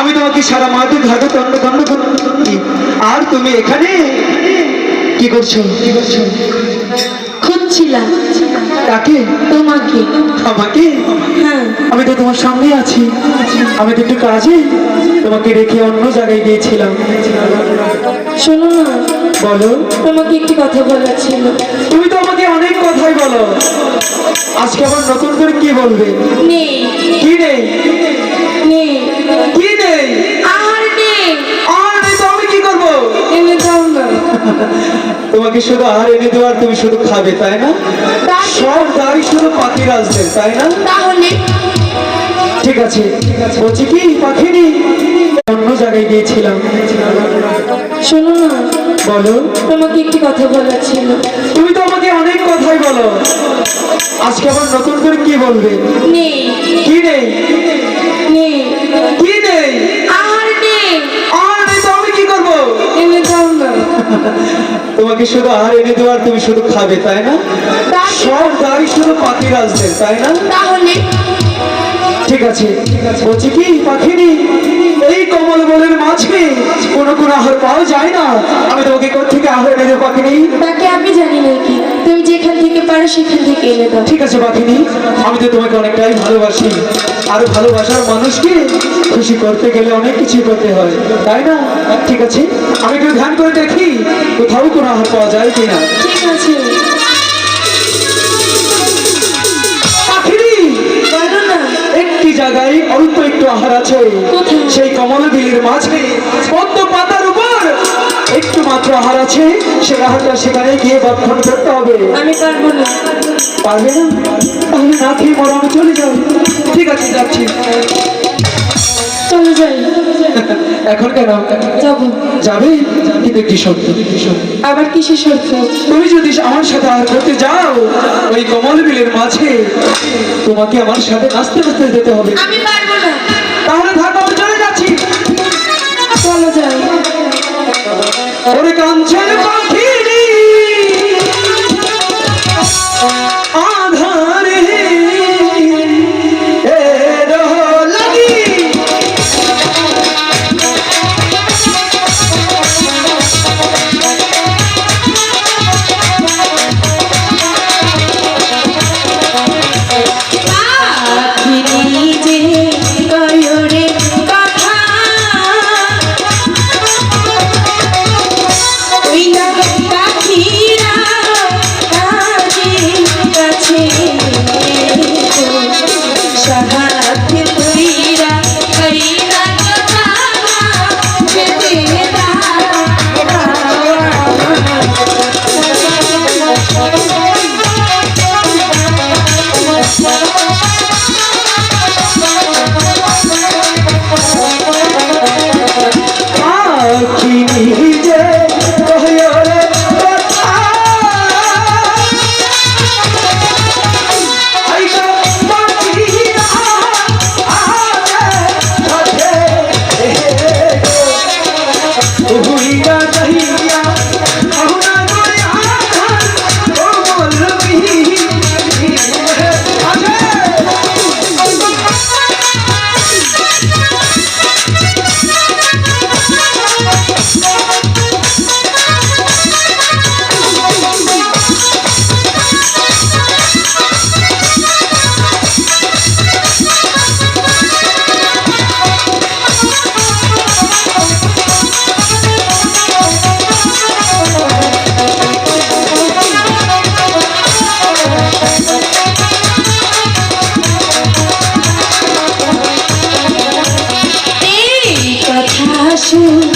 আমি তোমাকে সারা মাঠে ঘাটে দণ্ড দণ্ড করছি, আর তুমি এখানে কি করছো? খুঁজছিলাম। কাকে? তোমাকে। আমাকে? হ্যাঁ। আমি তো তোমার সামনে আছি, আমি তো একটু কাজে তোমাকে রেখে অন্য জায়গায় গিয়েছিলাম। শোনো না। বলো। তোমাকে একটি কথা বলার ছিল। তুমি তো আমাকে অনেক কথাই বলো, আজকে আবার নতুন করে কি বলবে? নেই। কি নেই? নেই। কি নেই? আর নেই। আর নেই তো আমি কি করবো? এনে দাও না। তোমাকে শুধু আর এনে দেওয়ার, তুমি শুধু খাবে তাই না? সব দায় শুধু পাখির আসবে তাই না? তাহলে ঠিক আছে, বলছি কি পাখিনি অন্য জায়গায় গিয়েছিলাম। শোনো না। বলো। তোমাকে একটি কথা বলার ছিল। তুমি তো আমাকে অনেক কথাই বলো, আজকে আবার নতুন করে কি বলবে? নেই। কি নেই? নেই। কি নেই? আর নেই। আর নেই তো আমি কি করবো? এনে দাও না। তোমাকে শুধু আর এনে দেওয়ার, তুমি শুধু খাবে তাই না? সব দায় শুধু পাখির আসবে তাই না? তাহলে ঠিক আছে, বলছি কি পাখিনি এই কমল বলের মাঝে কোনো কোনো আহার পাওয়া যায় না, আমি তোমাকে কোথেকে আহার এনে দেবো পাখিনি? তাকে আমি জানি না কি, তুমি যেখান থেকে পারো সেখান থেকে এনে দাও। ঠিক আছে পাখিনি, আমি তো তোমাকে অনেকটাই ভালোবাসি, আর ভালোবাসার মানুষকে খুশি করতে গেলে অনেক কিছু করতে হয় তাই না? ঠিক আছে, আমি একটু ধ্যান করে দেখি কোথাও কোনো আহার পাওয়া যায় কিনা। ঠিক আছে। পাখিনি, বলো না। একটি জায়গায় অল্প একটু আহার আছে, কোথায়? সেই কমল বিলির মাঝে পদ্ম পাতার উপর একটু মাত্র আহার আছে, সেই আহারটা সেখানে গিয়ে ভক্ষণ করতে হবে। আমি পারবো না। পারবে না? তাহলে না খেয়ে মরো, আমি চলে যাই। ঠিক আছে, যাচ্ছি। চলে যাই। এখন কেন যাবো। যাবে? কিন্তু একটি শর্ত। আবার কিসের শর্ত? তুমি যদি আমার সাথে আহার করতে যাও ওই কমল বিলের মাঝে, তোমাকে আমার সাথে নাচতে নাচতে যেতে হবে। আমি পারবো না। তাহলে থাকো, আমি চলে যাচ্ছি। চলো যাই। ওরে কাঞ্চন পাখি আধারে লাগি আসুন